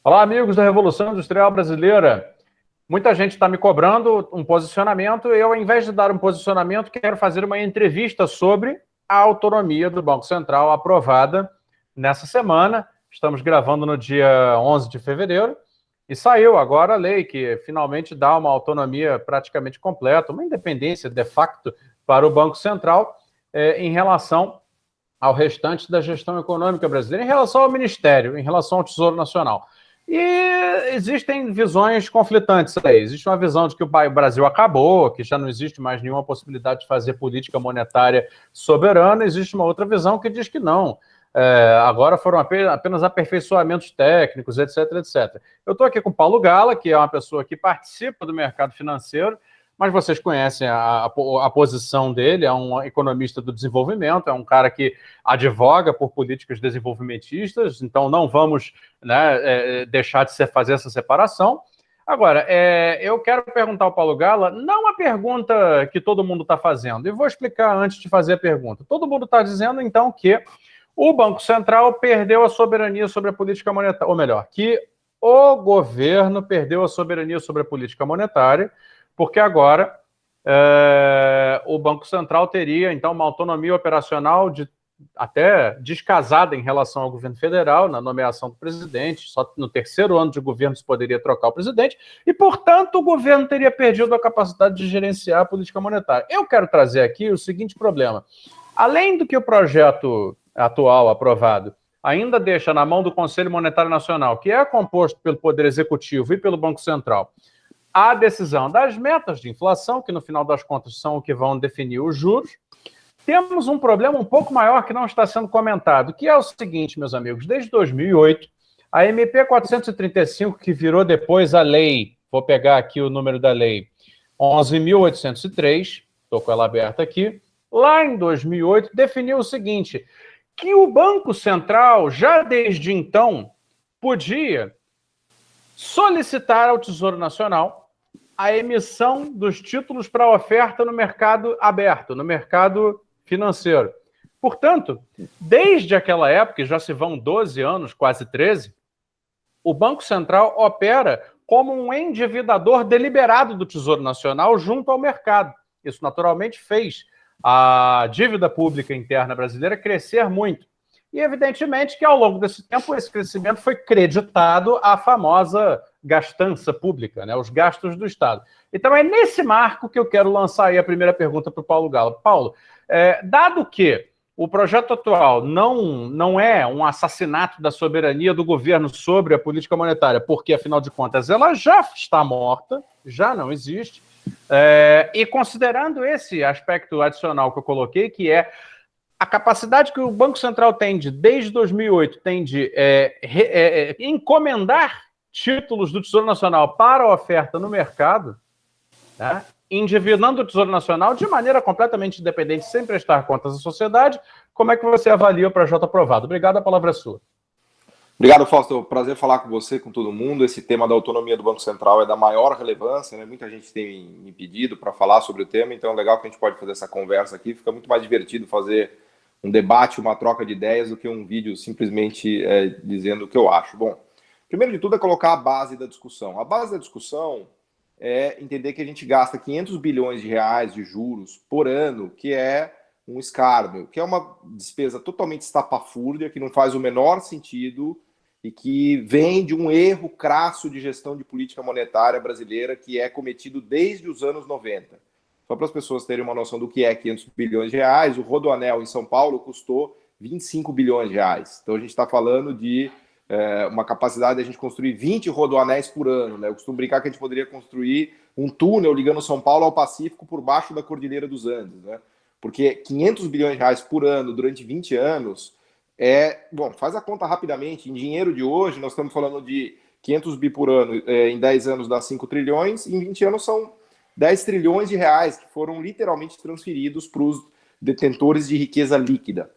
Olá, amigos da Revolução Industrial Brasileira. Muita gente está me cobrando um posicionamento e eu, ao invés de dar um posicionamento, quero fazer uma entrevista sobre a autonomia do Banco Central aprovada nessa semana. Estamos gravando no dia 11 de fevereiro e saiu agora a lei que finalmente dá uma autonomia praticamente completa, uma independência de facto para o Banco Central em relação ao restante da gestão econômica brasileira, em relação ao Ministério, em relação ao Tesouro Nacional. E existem visões conflitantes aí. Existe uma visão de que o Brasil acabou, que já não existe mais nenhuma possibilidade de fazer política monetária soberana. Existe uma outra visão que diz que não. Agora foram apenas aperfeiçoamentos técnicos, etc, etc. Eu estou aqui com o Paulo Gala, que é uma pessoa que participa do mercado financeiro, mas vocês conhecem a posição dele, é um economista do desenvolvimento, é um cara que advoga por políticas desenvolvimentistas, então não vamos deixar de fazer essa separação. Agora, eu quero perguntar ao Paulo Gala, não a pergunta que todo mundo está fazendo, e vou explicar antes de fazer a pergunta. Todo mundo está dizendo, então, que o Banco Central perdeu a soberania sobre a política monetária, ou melhor, que o governo perdeu a soberania sobre a política monetária, porque agora o Banco Central teria, então, uma autonomia operacional até descasada em relação ao governo federal, na nomeação do presidente, só no terceiro ano de governo se poderia trocar o presidente, e, portanto, o governo teria perdido a capacidade de gerenciar a política monetária. Eu quero trazer aqui o seguinte problema. Além do que o projeto atual aprovado ainda deixa na mão do Conselho Monetário Nacional, que é composto pelo Poder Executivo e pelo Banco Central, a decisão das metas de inflação, que no final das contas são o que vão definir os juros, temos um problema um pouco maior que não está sendo comentado, que é o seguinte, meus amigos, desde 2008, a MP 435, que virou depois a lei, vou pegar aqui o número da lei, 11.803, estou com ela aberta aqui, lá em 2008, definiu o seguinte, que o Banco Central, já desde então, podia solicitar ao Tesouro Nacional a emissão dos títulos para oferta no mercado aberto, no mercado financeiro. Portanto, desde aquela época, já se vão 12 anos, quase 13, o Banco Central opera como um endividador deliberado do Tesouro Nacional junto ao mercado. Isso, naturalmente, fez a dívida pública interna brasileira crescer muito. E, evidentemente, que ao longo desse tempo, esse crescimento foi creditado à famosa gastança pública, né, os gastos do Estado. Então, é nesse marco que eu quero lançar aí a primeira pergunta para o Paulo Gala. Paulo, dado que o projeto atual não é um assassinato da soberania do governo sobre a política monetária, porque, afinal de contas, ela já está morta, já não existe, e considerando esse aspecto adicional que eu coloquei, que é a capacidade que o Banco Central tem desde 2008, tem de encomendar títulos do Tesouro Nacional para oferta no mercado, né, endividando o Tesouro Nacional de maneira completamente independente, sem prestar contas à sociedade. Como é que você avalia o projeto aprovado? Obrigado, a palavra é sua. Obrigado, Fausto. Prazer falar com você, com todo mundo. Esse tema da autonomia do Banco Central é da maior relevância, né? Muita gente tem me pedido para falar sobre o tema, então é legal que a gente pode fazer essa conversa aqui. Fica muito mais divertido fazer um debate, uma troca de ideias, do que um vídeo simplesmente dizendo o que eu acho. Bom, primeiro de tudo é colocar a base da discussão. A base da discussão é entender que a gente gasta 500 bilhões de reais de juros por ano, que é um escárnio, que é uma despesa totalmente estapafúrdia, que não faz o menor sentido e que vem de um erro crasso de gestão de política monetária brasileira que é cometido desde os anos 90. Só para as pessoas terem uma noção do que é 500 bilhões de reais, o Rodoanel em São Paulo custou 25 bilhões de reais. Então a gente está falando de uma capacidade de a gente construir 20 rodoanéis por ano, né? Eu costumo brincar que a gente poderia construir um túnel ligando São Paulo ao Pacífico por baixo da Cordilheira dos Andes, né? Porque 500 bilhões de reais por ano durante 20 anos bom, faz a conta rapidamente, em dinheiro de hoje nós estamos falando de 500 bi por ano, em 10 anos dá 5 trilhões, em 20 anos são 10 trilhões de reais que foram literalmente transferidos para os detentores de riqueza líquida.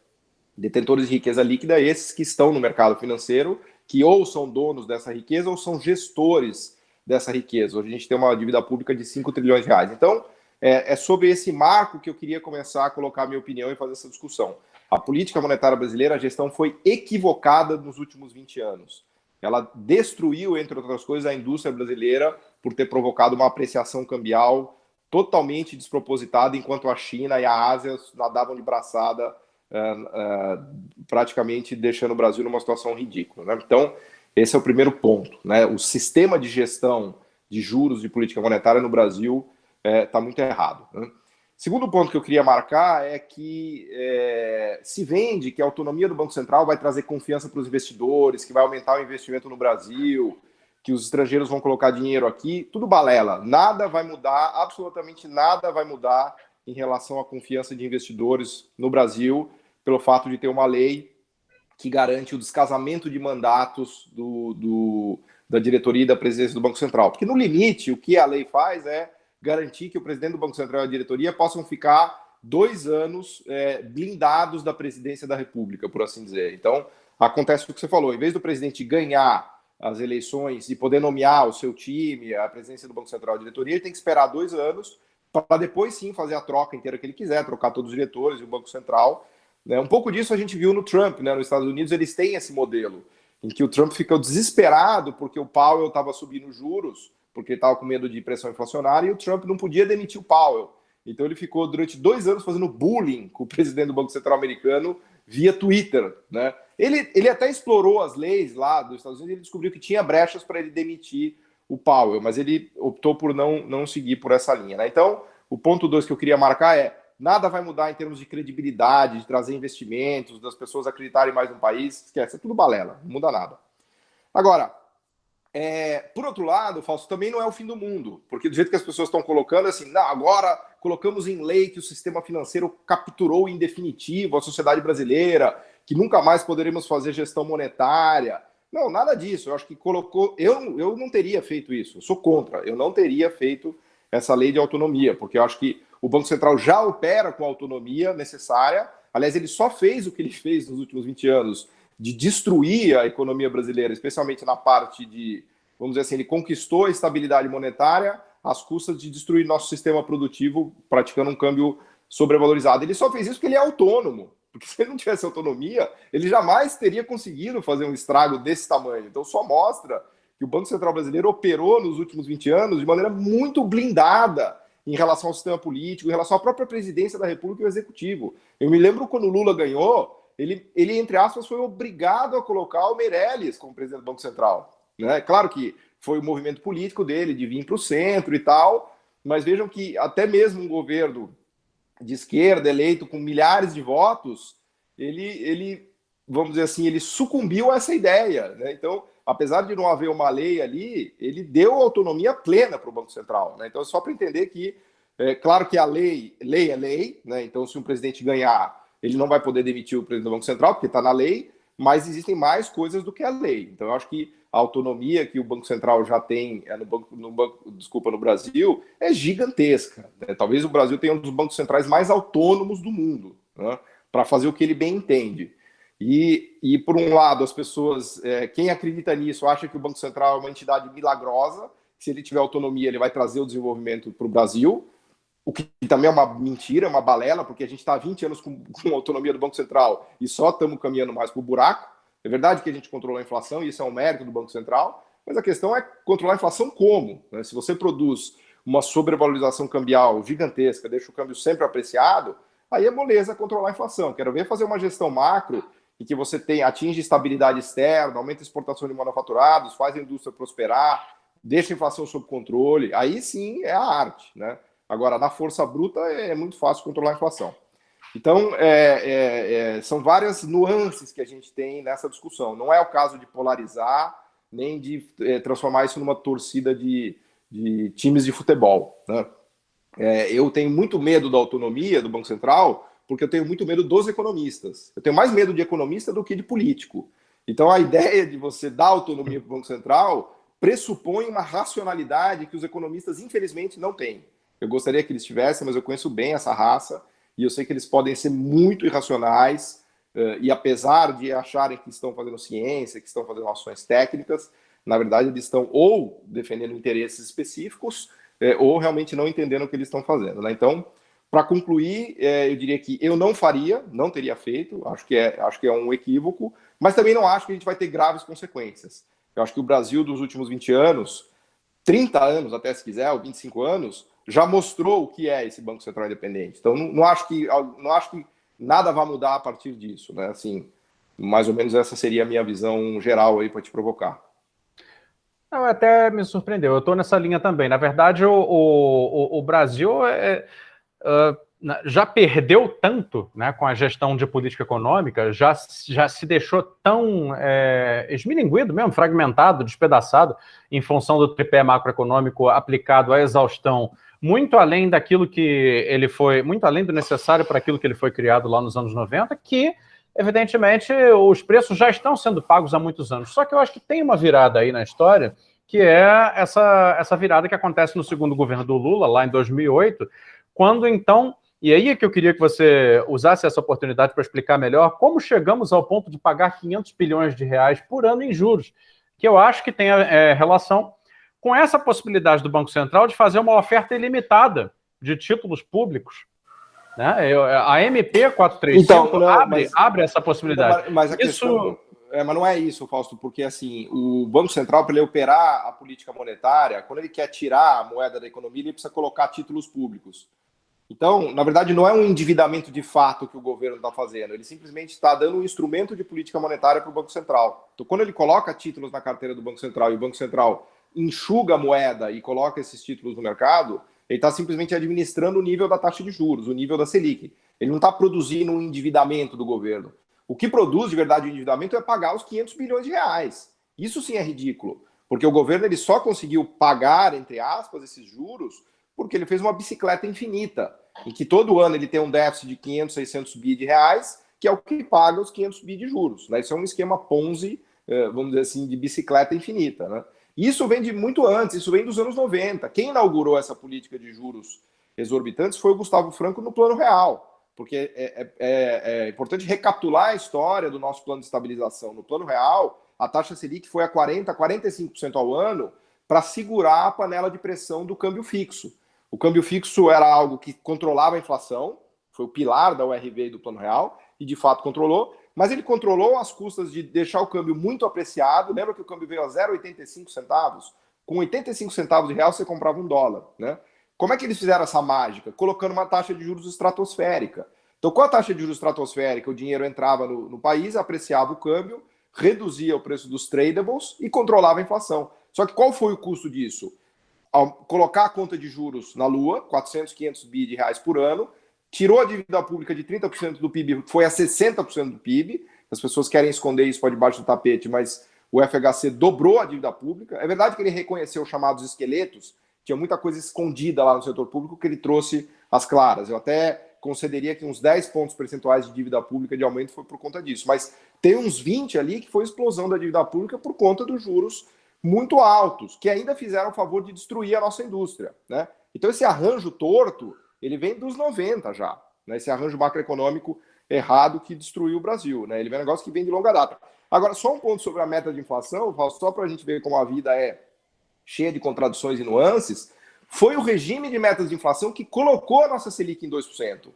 Detentores de riqueza líquida, esses que estão no mercado financeiro, que ou são donos dessa riqueza ou são gestores dessa riqueza. Hoje a gente tem uma dívida pública de 5 trilhões de reais. Então, é sobre esse marco que eu queria começar a colocar a minha opinião e fazer essa discussão. A política monetária brasileira, a gestão foi equivocada nos últimos 20 anos. ela destruiu, entre outras coisas, a indústria brasileira por ter provocado uma apreciação cambial totalmente despropositada, enquanto a China e a Ásia nadavam de braçada, praticamente deixando o Brasil numa situação ridícula, né? Então, esse é o primeiro ponto, né? O sistema de gestão de juros de política monetária no Brasil está muito errado, né? Segundo ponto que eu queria marcar é que se vende que a autonomia do Banco Central vai trazer confiança para os investidores, que vai aumentar o investimento no Brasil, que os estrangeiros vão colocar dinheiro aqui, tudo balela. Nada vai mudar, absolutamente nada vai mudar em relação à confiança de investidores no Brasil, pelo fato de ter uma lei que garante o descasamento de mandatos da diretoria e da presidência do Banco Central. Porque, no limite, o que a lei faz é garantir que o presidente do Banco Central e a diretoria possam ficar 2 anos blindados da presidência da República, por assim dizer. Então, acontece o que você falou, em vez do presidente ganhar as eleições e poder nomear o seu time, a presidência do Banco Central e a diretoria, ele tem que esperar 2 anos para depois sim fazer a troca inteira que ele quiser, trocar todos os diretores e o Banco Central. Um pouco disso a gente viu no Trump, né? Nos Estados Unidos eles têm esse modelo, em que o Trump ficou desesperado porque o Powell estava subindo juros, porque ele estava com medo de pressão inflacionária, e o Trump não podia demitir o Powell. Então ele ficou durante 2 anos fazendo bullying com o presidente do Banco Central americano via Twitter, né? Ele até explorou as leis lá dos Estados Unidos e ele descobriu que tinha brechas para ele demitir o Powell, mas ele optou por não seguir por essa linha, né? Então, o ponto 2 que eu queria marcar é: nada vai mudar em termos de credibilidade, de trazer investimentos, das pessoas acreditarem mais no país. Esquece, é tudo balela, não muda nada. Agora, por outro lado, Fausto, também não é o fim do mundo, porque do jeito que as pessoas estão colocando, assim, não, agora colocamos em lei que o sistema financeiro capturou em definitivo a sociedade brasileira, que nunca mais poderemos fazer gestão monetária. Não, nada disso. Eu acho que colocou... Eu não teria feito isso. Eu sou contra. Eu não teria feito essa lei de autonomia, porque eu acho que o Banco Central já opera com a autonomia necessária. Aliás, ele só fez o que ele fez nos últimos 20 anos, de destruir a economia brasileira, especialmente na parte de, vamos dizer assim, ele conquistou a estabilidade monetária às custas de destruir nosso sistema produtivo, praticando um câmbio sobrevalorizado. Ele só fez isso porque ele é autônomo, porque se ele não tivesse autonomia, ele jamais teria conseguido fazer um estrago desse tamanho. Então só mostra que o Banco Central brasileiro operou nos últimos 20 anos de maneira muito blindada em relação ao sistema político, em relação à própria presidência da República e ao Executivo. Eu me lembro quando o Lula ganhou, ele, entre aspas, foi obrigado a colocar o Meirelles como presidente do Banco Central, né? Claro que foi o movimento político dele de vir para o centro e tal, mas vejam que até mesmo um governo de esquerda eleito com milhares de votos, ele vamos dizer assim, ele sucumbiu a essa ideia, né? Então, apesar de não haver uma lei ali, ele deu autonomia plena para o Banco Central, né? Então, só para entender que, claro que a lei é lei, né? Então, se um presidente ganhar, ele não vai poder demitir o presidente do Banco Central, porque está na lei, mas existem mais coisas do que a lei. Então, eu acho que a autonomia que o Banco Central já tem no Brasil é gigantesca, né? Talvez o Brasil tenha um dos bancos centrais mais autônomos do mundo, né? Para fazer o que ele bem entende. E por um lado, as pessoas, quem acredita nisso, acha que o Banco Central é uma entidade milagrosa, que se ele tiver autonomia, ele vai trazer o desenvolvimento para o Brasil, o que também é uma mentira, é uma balela, porque a gente está há 20 anos com a autonomia do Banco Central e só estamos caminhando mais para o buraco. É verdade que a gente controlou a inflação, e isso é um mérito do Banco Central, mas a questão é controlar a inflação como? Né? Se você produz uma sobrevalorização cambial gigantesca, deixa o câmbio sempre apreciado, aí é moleza controlar a inflação. Quero ver fazer uma gestão macro em que você atinge estabilidade externa, aumenta a exportação de manufaturados, faz a indústria prosperar, deixa a inflação sob controle, aí sim é a arte, né? Agora, na força bruta é muito fácil controlar a inflação. Então, são várias nuances que a gente tem nessa discussão. Não é o caso de polarizar, nem de transformar isso numa torcida de times de futebol, né? Eu tenho muito medo da autonomia do Banco Central, porque eu tenho muito medo dos economistas. Eu tenho mais medo de economista do que de político. Então, a ideia de você dar autonomia para o Banco Central pressupõe uma racionalidade que os economistas, infelizmente, não têm. Eu gostaria que eles tivessem, mas eu conheço bem essa raça, e eu sei que eles podem ser muito irracionais, e apesar de acharem que estão fazendo ciência, que estão fazendo ações técnicas, na verdade, eles estão ou defendendo interesses específicos, ou realmente não entendendo o que eles estão fazendo, né? Então, para concluir, eu diria que eu não faria, não teria feito, acho que é um equívoco, mas também não acho que a gente vai ter graves consequências. Eu acho que o Brasil dos últimos 20 anos, 30 anos até se quiser, ou 25 anos, já mostrou o que é esse Banco Central independente. Então, não acho que nada vai mudar a partir disso, né? Assim, mais ou menos essa seria a minha visão geral aí para te provocar. Não, até me surpreendeu. Eu estou nessa linha também. Na verdade, o Brasil já perdeu tanto, né, com a gestão de política econômica, já se deixou tão esmilinguido mesmo, fragmentado, despedaçado, em função do tripé macroeconômico aplicado à exaustão, muito além daquilo que ele foi, muito além do necessário para aquilo que ele foi criado lá nos anos 90, que, evidentemente, os preços já estão sendo pagos há muitos anos. Só que eu acho que tem uma virada aí na história, que é essa virada que acontece no segundo governo do Lula, lá em 2008, quando então... E aí é que eu queria que você usasse essa oportunidade para explicar melhor como chegamos ao ponto de pagar 500 bilhões de reais por ano em juros, que eu acho que tem relação com essa possibilidade do Banco Central de fazer uma oferta ilimitada de títulos públicos. Né? A MP 435 então, abre essa possibilidade. Mas a questão... mas não é isso, Fausto, porque assim, o Banco Central, para ele operar a política monetária, quando ele quer tirar a moeda da economia, ele precisa colocar títulos públicos. Então, na verdade, não é um endividamento de fato que o governo está fazendo, ele simplesmente está dando um instrumento de política monetária para o Banco Central. Então, quando ele coloca títulos na carteira do Banco Central e o Banco Central enxuga a moeda e coloca esses títulos no mercado, ele está simplesmente administrando o nível da taxa de juros, o nível da Selic. Ele não está produzindo um endividamento do governo. O que produz de verdade o endividamento é pagar os 500 bilhões de reais. Isso sim é ridículo, porque o governo ele só conseguiu pagar, entre aspas, esses juros porque ele fez uma bicicleta infinita, em que todo ano ele tem um déficit de 500, 600 bi de reais, que é o que paga os 500 bi de juros. Né? Isso é um esquema Ponzi, vamos dizer assim, de bicicleta infinita. Né? Isso vem de muito antes, isso vem dos anos 90. Quem inaugurou essa política de juros exorbitantes foi o Gustavo Franco no Plano Real, porque é importante recapitular a história do nosso plano de estabilização. No Plano Real, a taxa Selic foi a 40%, 45% ao ano para segurar a panela de pressão do câmbio fixo. O câmbio fixo era algo que controlava a inflação, foi o pilar da URV e do Plano Real, e de fato controlou, mas ele controlou às custas de deixar o câmbio muito apreciado. Lembra que o câmbio veio a 0,85 centavos? Com 85 centavos de real você comprava $1, né? Como é que eles fizeram essa mágica? Colocando uma taxa de juros estratosférica. Então, com a taxa de juros estratosférica, o dinheiro entrava no país, apreciava o câmbio, reduzia o preço dos tradables e controlava a inflação. Só que qual foi o custo disso? Ao colocar a conta de juros na lua, 400, 500 bi de reais por ano, tirou a dívida pública de 30% do PIB, foi a 60% do PIB. As pessoas querem esconder isso por debaixo do tapete, mas o FHC dobrou a dívida pública. É verdade que ele reconheceu os chamados esqueletos, tinha muita coisa escondida lá no setor público que ele trouxe às claras. Eu até concederia que uns 10 pontos percentuais de dívida pública de aumento foi por conta disso. Mas tem uns 20 ali que foi explosão da dívida pública por conta dos juros muito altos, que ainda fizeram o favor de destruir a nossa indústria. Né? Então esse arranjo torto, ele vem dos 90 já. Né? Esse arranjo macroeconômico errado que destruiu o Brasil. Né? Ele vem um negócio que vem de longa data. Agora, só um ponto sobre a meta de inflação, só para a gente ver como a vida é cheia de contradições e nuances, foi o regime de metas de inflação que colocou a nossa Selic em 2%.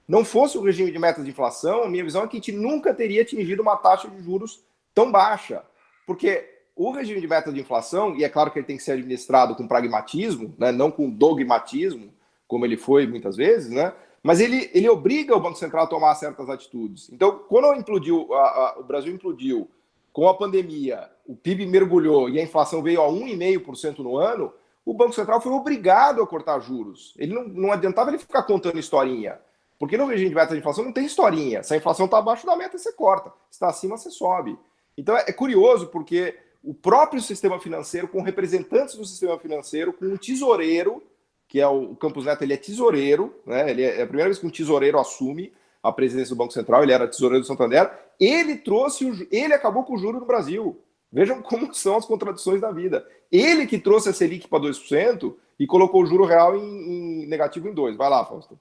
Não fosse o regime de metas de inflação, a minha visão é que a gente nunca teria atingido uma taxa de juros tão baixa. Porque o regime de metas de inflação, e é claro que ele tem que ser administrado com pragmatismo, né, não com dogmatismo, como ele foi muitas vezes, né, mas ele obriga o Banco Central a tomar certas atitudes. Então, quando o Brasil implodiu com a pandemia, o PIB mergulhou e a inflação veio a 1,5% no ano, o Banco Central foi obrigado a cortar juros. Ele não adiantava ele ficar contando historinha, porque no regime de meta de inflação não tem historinha. Se a inflação está abaixo da meta, você corta. Se está acima, você sobe. Então, é curioso, porque o próprio sistema financeiro, com representantes do sistema financeiro, com um tesoureiro, que é o Campos Neto, ele é tesoureiro, né? É a primeira vez que um tesoureiro assume a presidência do Banco Central, ele era tesoureiro do Santander, ele acabou com o juro no Brasil. Vejam como são as contradições da vida. Ele que trouxe a Selic para 2% e colocou o juro real em negativo em 2%. Vai lá, Fausto.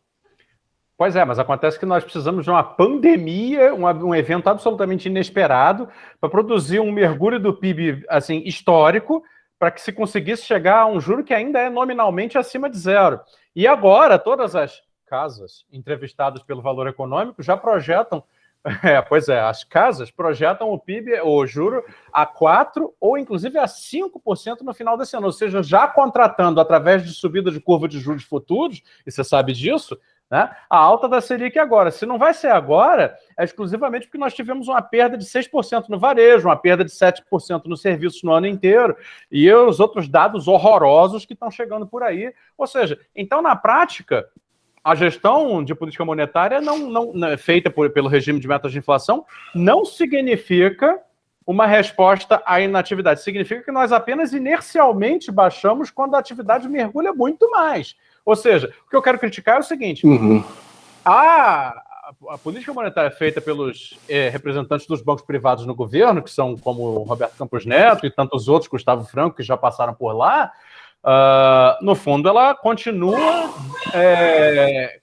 Pois é, mas acontece que nós precisamos de uma pandemia, um evento absolutamente inesperado, para produzir um mergulho do PIB assim, histórico, para que se conseguisse chegar a um juro que ainda é nominalmente acima de zero. E agora, todas as casas entrevistadas pelo Valor Econômico já projetam Pois é, as casas projetam o PIB, o juro, a 4% ou inclusive a 5% no final desse ano, ou seja, já contratando através de subida de curva de juros futuros, e você sabe disso, né, a alta da Selic agora. Se não vai ser agora, é exclusivamente porque nós tivemos uma perda de 6% no varejo, uma perda de 7% no serviço no ano inteiro, e os outros dados horrorosos que estão chegando por aí. Ou seja, então, na prática, a gestão de política monetária feita pelo regime de metas de inflação não significa uma resposta à inatividade. Significa que nós apenas inercialmente baixamos quando a atividade mergulha muito mais. Ou seja, o que eu quero criticar é o seguinte: a política monetária feita pelos representantes dos bancos privados no governo, que são como o Roberto Campos Neto e tantos outros, Gustavo Franco, que já passaram por lá, no fundo, ela continua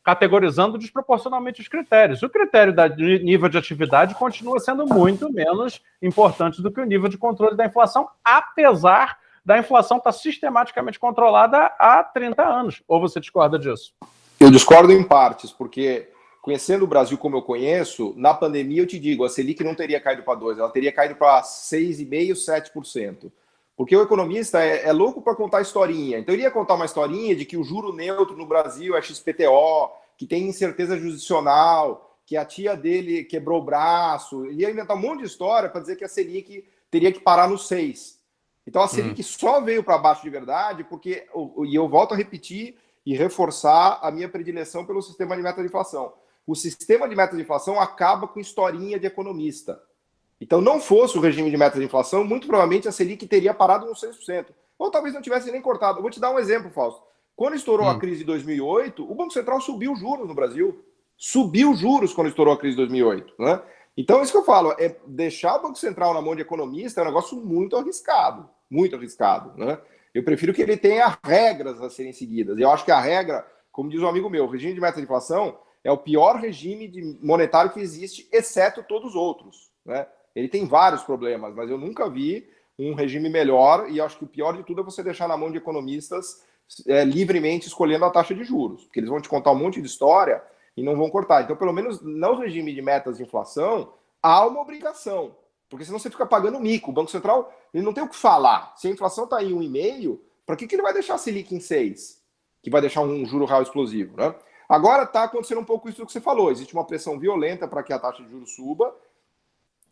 categorizando desproporcionalmente os critérios. O critério de nível de atividade continua sendo muito menos importante do que o nível de controle da inflação, apesar da inflação estar sistematicamente controlada há 30 anos. Ou você discorda disso? Eu discordo em partes, porque conhecendo o Brasil como eu conheço, na pandemia eu te digo, a Selic não teria caído para 2%, ela teria caído para 6,5%, 7%. Porque o economista é louco para contar historinha. Então, ele ia contar uma historinha de que o juro neutro no Brasil é XPTO, que tem incerteza jurisdicional, que a tia dele quebrou o braço. Ele ia inventar um monte de história para dizer que a Selic teria que parar no 6%. Então, a Selic só veio para baixo de verdade porque, e eu volto a repetir e reforçar a minha predileção pelo sistema de meta de inflação. O sistema de meta de inflação acaba com historinha de economista. Então, não fosse o regime de meta de inflação, muito provavelmente a Selic teria parado nos 6%. Ou talvez não tivesse nem cortado. Eu vou te dar um exemplo, Fausto. Quando estourou a crise de 2008, o Banco Central subiu juros no Brasil. Subiu juros quando estourou a crise de 2008. Né? Então, isso que eu falo, é deixar o Banco Central na mão de economista é um negócio muito arriscado. Muito arriscado. Né? Eu prefiro que ele tenha regras a serem seguidas. E eu acho que a regra, como diz um amigo meu, o regime de meta de inflação é o pior regime monetário que existe, exceto todos os outros. Né? Ele tem vários problemas, mas eu nunca vi um regime melhor, e acho que o pior de tudo é você deixar na mão de economistas livremente escolhendo a taxa de juros, porque eles vão te contar um monte de história e não vão cortar. Então, pelo menos no regime de metas de inflação, há uma obrigação, porque senão você fica pagando mico. O Banco Central ele não tem o que falar. Se a inflação está em 1,5%, para que ele vai deixar a Selic em 6%, que vai deixar um juro real explosivo? Né? Agora está acontecendo um pouco isso que você falou. Existe uma pressão violenta para que a taxa de juros suba,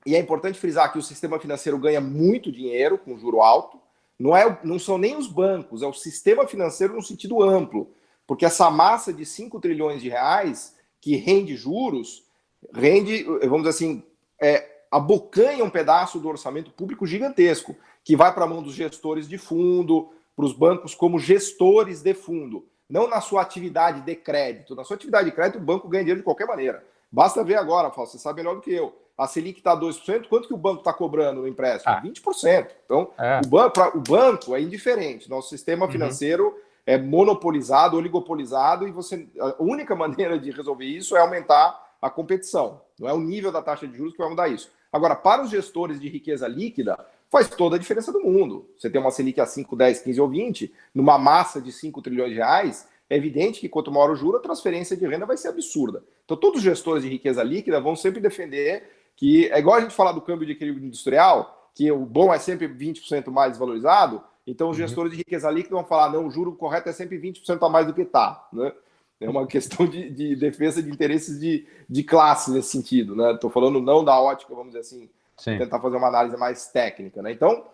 e é importante frisar que o sistema financeiro ganha muito dinheiro com juro alto. Não são nem os bancos, é o sistema financeiro no sentido amplo. Porque essa massa de 5 trilhões de reais que rende juros, vamos dizer assim, abocanha um pedaço do orçamento público gigantesco, que vai para a mão dos gestores de fundo, para os bancos como gestores de fundo. Não na sua atividade de crédito. Na sua atividade de crédito, o banco ganha dinheiro de qualquer maneira. Basta ver agora, Fausto, você sabe melhor do que eu. A Selic está 2%, quanto que o banco está cobrando no empréstimo? 20%. Então, o banco é indiferente. Nosso sistema financeiro é monopolizado, oligopolizado, e a única maneira de resolver isso é aumentar a competição. Não é o nível da taxa de juros que vai mudar isso. Agora, para os gestores de riqueza líquida, faz toda a diferença do mundo. Você tem uma Selic a 5, 10, 15 ou 20, numa massa de 5 trilhões de reais, é evidente que quanto maior o juro, a transferência de renda vai ser absurda. Então, todos os gestores de riqueza líquida vão sempre defender que é igual a gente falar do câmbio de equilíbrio industrial, que o bom é sempre 20% mais valorizado, então os gestores de riqueza líquida vão falar, não, o juro correto é sempre 20% a mais do que está. Né? É uma questão de defesa de interesses de classe nesse sentido. Né? Estou falando não da ótica, vamos dizer assim, tentar fazer uma análise mais técnica. Né? Então,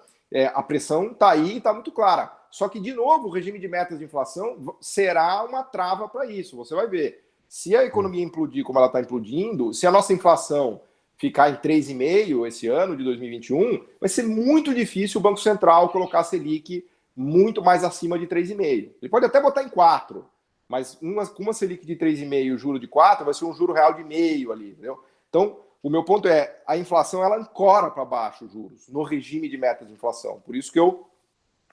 a pressão está aí e está muito clara. Só que, de novo, o regime de metas de inflação será uma trava para isso. Você vai ver. Se a economia implodir como ela está implodindo, se a nossa inflação ficar em 3,5% esse ano de 2021, vai ser muito difícil o Banco Central colocar a Selic muito mais acima de 3,5%. Ele pode até botar em 4%, mas com uma Selic de 3,5% e o juro de 4%, vai ser um juro real de 0,5% ali, entendeu? Então, o meu ponto é, a inflação ela ancora para baixo os juros, no regime de metas de inflação. Por isso que eu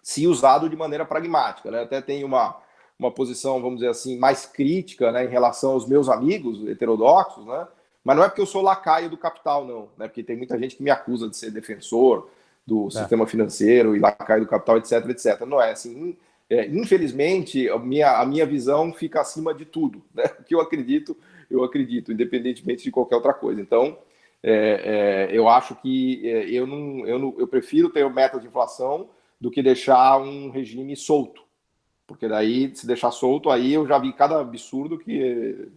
se usado de maneira pragmática. Né? Até tenho uma posição, vamos dizer assim, mais crítica, né, em relação aos meus amigos heterodoxos, né? Mas não é porque eu sou lacaio do capital, não. Né? Porque tem muita gente que me acusa de ser defensor do sistema financeiro e lacaio do capital, etc, etc. Não é assim. Infelizmente, a minha visão fica acima de tudo. Né? O que eu acredito, independente de qualquer outra coisa. Então, Eu acho que eu prefiro ter metas de inflação do que deixar um regime solto. Porque daí, se deixar solto, aí eu já vi cada absurdo que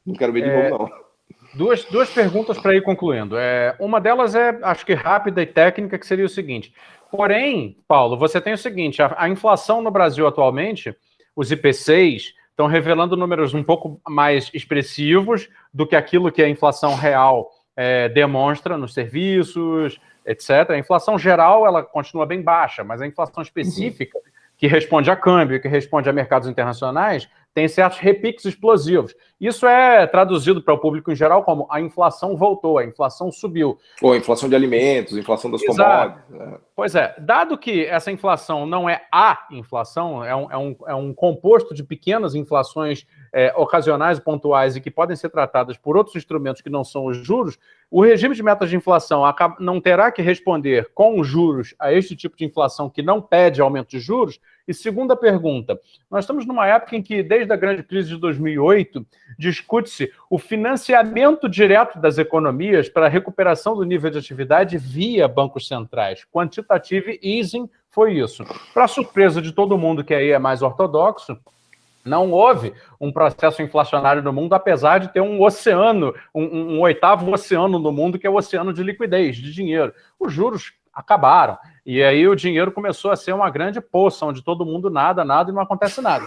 não quero ver de novo, não. Duas perguntas para ir concluindo. Uma delas acho que rápida e técnica, que seria o seguinte. Porém, Paulo, você tem o seguinte, a inflação no Brasil atualmente, os IPCs, estão revelando números um pouco mais expressivos do que aquilo que a inflação real demonstra nos serviços, etc. A inflação geral, ela continua bem baixa, mas a inflação específica, que responde a câmbio, que responde a mercados internacionais, tem certos repiques explosivos. Isso é traduzido para o público em geral como a inflação voltou, a inflação subiu. Ou a inflação de alimentos, a inflação das commodities. Pois é, dado que essa inflação não é a inflação, é um composto de pequenas inflações ocasionais e pontuais e que podem ser tratadas por outros instrumentos que não são os juros, o regime de metas de inflação não terá que responder com juros a este tipo de inflação que não pede aumento de juros. E segunda pergunta, nós estamos numa época em que, desde a grande crise de 2008, discute-se o financiamento direto das economias para a recuperação do nível de atividade via bancos centrais. Quantitative easing foi isso. Para surpresa de todo mundo que aí é mais ortodoxo, não houve um processo inflacionário no mundo, apesar de ter um oceano, um oitavo oceano no mundo, que é o oceano de liquidez, de dinheiro. Os juros acabaram. E aí o dinheiro começou a ser uma grande poça, onde todo mundo nada e não acontece nada.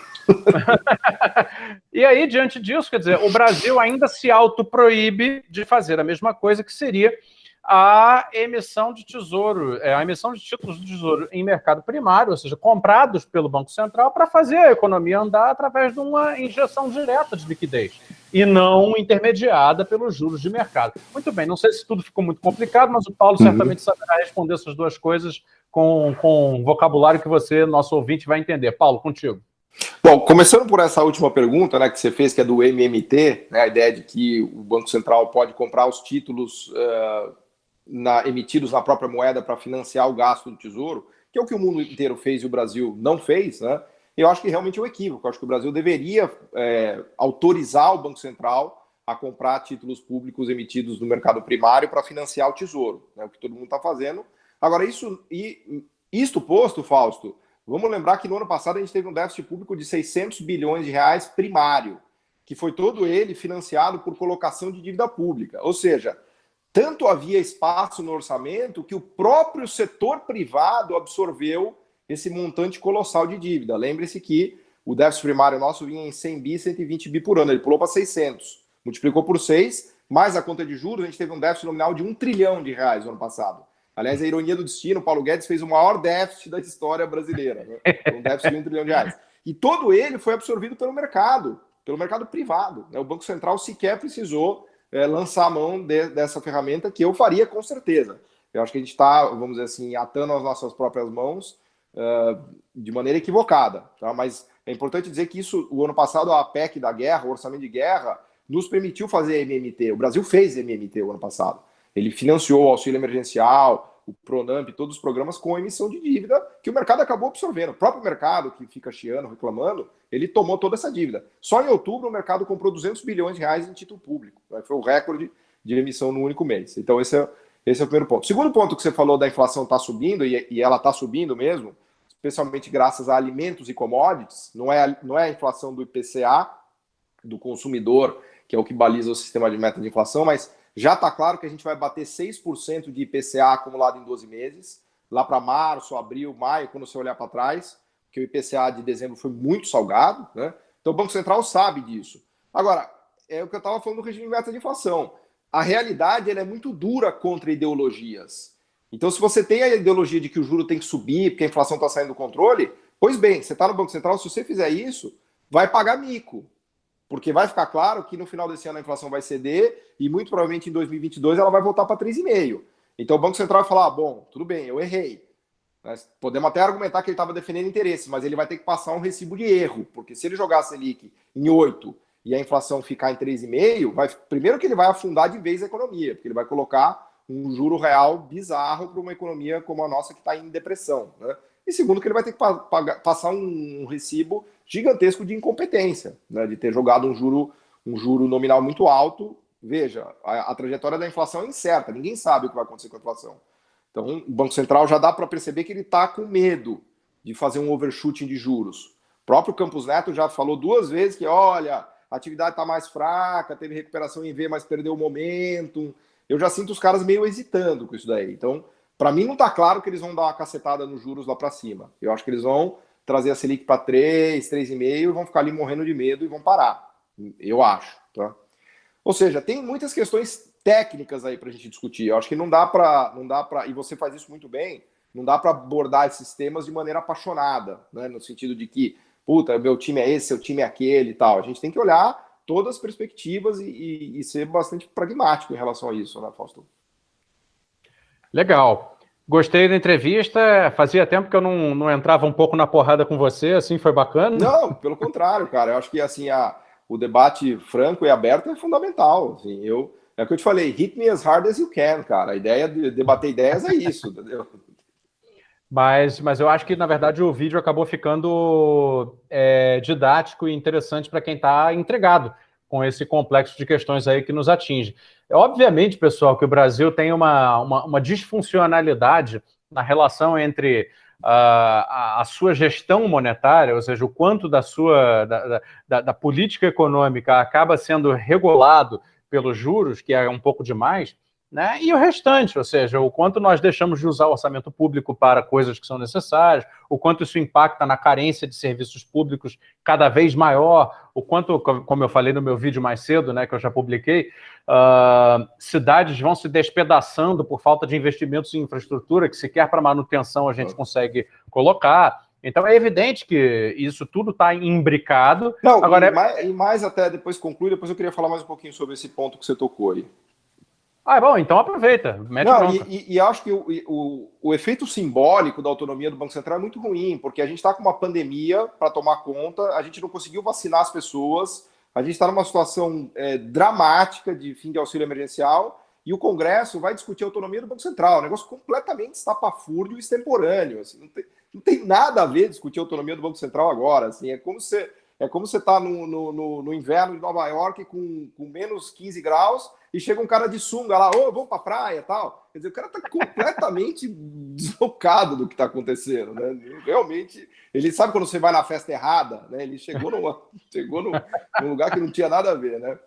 E aí, diante disso, quer dizer, o Brasil ainda se autoproíbe de fazer a mesma coisa, que seria a emissão de tesouro, a emissão de títulos de tesouro em mercado primário, ou seja, comprados pelo Banco Central para fazer a economia andar através de uma injeção direta de liquidez e não intermediada pelos juros de mercado. Muito bem, não sei se tudo ficou muito complicado, mas o Paulo certamente saberá responder essas duas coisas com um vocabulário que você, nosso ouvinte, vai entender. Paulo, contigo. Bom, começando por essa última pergunta, né, que você fez, que é do MMT, né, a ideia de que o Banco Central pode comprar os títulos emitidos na própria moeda para financiar o gasto do Tesouro, que é o que o mundo inteiro fez e o Brasil não fez, né? Eu acho que realmente é um equívoco. Eu acho que o Brasil deveria autorizar o Banco Central a comprar títulos públicos emitidos no mercado primário para financiar o Tesouro, né? O que todo mundo está fazendo. Agora, isto posto, Fausto, vamos lembrar que no ano passado a gente teve um déficit público de 600 bilhões de reais primário, que foi todo ele financiado por colocação de dívida pública. Ou seja, tanto havia espaço no orçamento que o próprio setor privado absorveu esse montante colossal de dívida. Lembre-se que o déficit primário nosso vinha em 100 bi, 120 bi por ano. Ele pulou para 600, multiplicou por 6, mais a conta de juros, a gente teve um déficit nominal de 1 trilhão de reais no ano passado. Aliás, a ironia do destino, Paulo Guedes fez o maior déficit da história brasileira, né? Um déficit de 1 trilhão de reais. E todo ele foi absorvido pelo mercado privado, né? O Banco Central sequer precisou lançar a mão dessa ferramenta, que eu faria com certeza. Eu acho que a gente está, vamos dizer assim, atando as nossas próprias mãos de maneira equivocada. Tá? Mas é importante dizer que isso, o ano passado, a PEC da guerra, o orçamento de guerra, nos permitiu fazer MMT. O Brasil fez MMT o ano passado. Ele financiou o auxílio emergencial, o Pronamp, todos os programas com emissão de dívida que o mercado acabou absorvendo. O próprio mercado, que fica chiando, reclamando, ele tomou toda essa dívida. Só em outubro o mercado comprou 200 bilhões de reais em título público. Foi o recorde de emissão no único mês. Então esse é o primeiro ponto. O segundo ponto que você falou da inflação está subindo, e ela está subindo mesmo, especialmente graças a alimentos e commodities, não é a inflação do IPCA, do consumidor, que é o que baliza o sistema de meta de inflação, mas já está claro que a gente vai bater 6% de IPCA acumulado em 12 meses, lá para março, abril, maio, quando você olhar para trás, porque o IPCA de dezembro foi muito salgado, né? Então o Banco Central sabe disso. Agora, é o que eu estava falando do regime de meta de inflação. A realidade ela é muito dura contra ideologias. Então, se você tem a ideologia de que o juro tem que subir porque a inflação está saindo do controle, pois bem, você está no Banco Central, se você fizer isso, vai pagar mico. Porque vai ficar claro que no final desse ano a inflação vai ceder e muito provavelmente em 2022 ela vai voltar para 3,5%. Então o Banco Central vai falar, bom, tudo bem, eu errei. Nós podemos até argumentar que ele estava defendendo interesses, mas ele vai ter que passar um recibo de erro, porque se ele jogar a Selic em 8 e a inflação ficar em 3,5%, primeiro que ele vai afundar de vez a economia, porque ele vai colocar um juro real bizarro para uma economia como a nossa que está em depressão, né? E segundo que ele vai ter que passar um recibo gigantesco de incompetência, né? De ter jogado um juro nominal muito alto veja, a trajetória da inflação é incerta, ninguém sabe o que vai acontecer com a inflação. Então, o Banco Central já dá para perceber que ele está com medo de fazer um overshooting de juros. O próprio Campos Neto já falou 2 vezes que, olha, a atividade está mais fraca, teve recuperação em V, mas perdeu o momento. Eu já sinto os caras meio hesitando com isso daí. Então, para mim não está claro que eles vão dar uma cacetada nos juros lá para cima. Eu acho que eles vão trazer a Selic para 3, 3,5 e vão ficar ali morrendo de medo e vão parar. Eu acho, tá? Ou seja, tem muitas questões técnicas aí para a gente discutir. Eu acho que não dá para, e você faz isso muito bem, não dá para abordar esses temas de maneira apaixonada, né? No sentido de que, puta, meu time é esse, seu time é aquele e tal. A gente tem que olhar todas as perspectivas e ser bastante pragmático em relação a isso, né, Fausto? Legal. Gostei da entrevista. Fazia tempo que eu não entrava um pouco na porrada com você, assim, foi bacana? Não, pelo contrário, cara. Eu acho que assim, o debate franco e aberto é fundamental. Assim, é o que eu te falei, hit me as hard as you can, cara. A ideia de debater ideias é isso, entendeu? Mas eu acho que, na verdade, o vídeo acabou ficando didático e interessante para quem está intrigado com esse complexo de questões aí que nos atinge. Obviamente, pessoal, que o Brasil tem uma disfuncionalidade na relação entre a sua gestão monetária, ou seja, o quanto da política econômica acaba sendo regulado pelos juros, que é um pouco demais, né? E o restante, ou seja, o quanto nós deixamos de usar o orçamento público para coisas que são necessárias, o quanto isso impacta na carência de serviços públicos cada vez maior, o quanto, como eu falei no meu vídeo mais cedo, né, que eu já publiquei, cidades vão se despedaçando por falta de investimentos em infraestrutura, que sequer para manutenção a gente consegue colocar. Então é evidente que isso tudo está imbricado. Não, agora, e mais até, depois conclui, depois eu queria falar mais um pouquinho sobre esse ponto que você tocou aí. Bom, então aproveita. E acho que o efeito simbólico da autonomia do Banco Central é muito ruim, porque a gente está com uma pandemia para tomar conta, a gente não conseguiu vacinar as pessoas, a gente está numa situação dramática de fim de auxílio emergencial, e o Congresso vai discutir a autonomia do Banco Central, um negócio completamente estapafúrdio e extemporâneo. Assim, não tem nada a ver discutir a autonomia do Banco Central agora. Assim, é como você está no inverno de Nova York com menos 15 graus e chega um cara de sunga lá, vamos pra praia e tal. Quer dizer, o cara está completamente deslocado do que está acontecendo, né? Realmente, ele sabe quando você vai na festa errada, né? Ele chegou num lugar que não tinha nada a ver, né?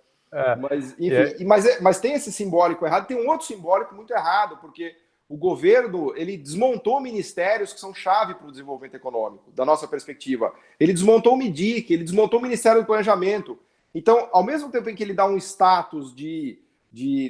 Mas, enfim, mas tem esse simbólico errado, tem um outro simbólico muito errado, porque o governo, ele desmontou ministérios que são chave para o desenvolvimento econômico, da nossa perspectiva. Ele desmontou o MIDIC, ele desmontou o Ministério do Planejamento. Então, ao mesmo tempo em que ele dá um status de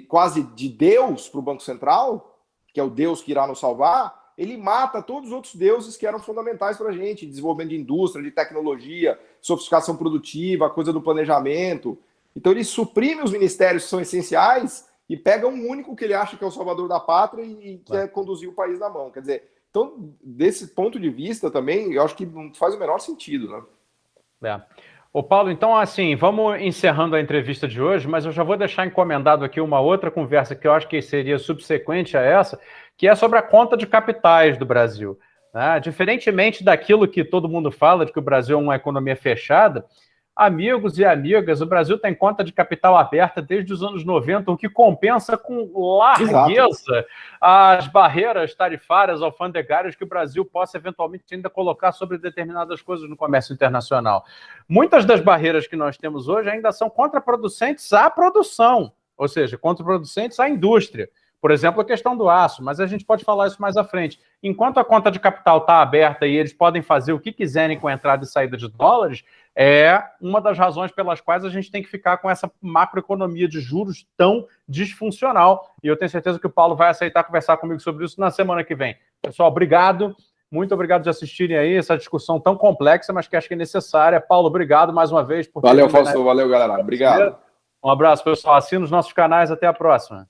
quase de Deus para o Banco Central, que é o Deus que irá nos salvar, ele mata todos os outros deuses que eram fundamentais para a gente, desenvolvimento de indústria, de tecnologia, sofisticação produtiva, coisa do planejamento. Então, ele suprime os ministérios que são essenciais e pega um único que ele acha que é o salvador da pátria e quer conduzir o país na mão. Quer dizer, então, desse ponto de vista também, eu acho que não faz o menor sentido, né? Ô Paulo, então assim, vamos encerrando a entrevista de hoje, mas eu já vou deixar encomendado aqui uma outra conversa que eu acho que seria subsequente a essa, que é sobre a conta de capitais do Brasil, né? Diferentemente daquilo que todo mundo fala, de que o Brasil é uma economia fechada, amigos e amigas, o Brasil tem conta de capital aberta desde os anos 90, o que compensa com largueza as barreiras tarifárias, alfandegárias que o Brasil possa eventualmente ainda colocar sobre determinadas coisas no comércio internacional. Muitas das barreiras que nós temos hoje ainda são contraproducentes à produção, ou seja, contraproducentes à indústria. Por exemplo, a questão do aço, mas a gente pode falar isso mais à frente. Enquanto a conta de capital está aberta e eles podem fazer o que quiserem com a entrada e saída de dólares, é uma das razões pelas quais a gente tem que ficar com essa macroeconomia de juros tão disfuncional. E eu tenho certeza que o Paulo vai aceitar conversar comigo sobre isso na semana que vem. Pessoal, obrigado. Muito obrigado de assistirem aí essa discussão tão complexa, mas que acho que é necessária. Paulo, obrigado mais uma vez. Valeu, Fausto. Valeu, galera. Obrigado. Um abraço, pessoal. Assina os nossos canais. Até a próxima.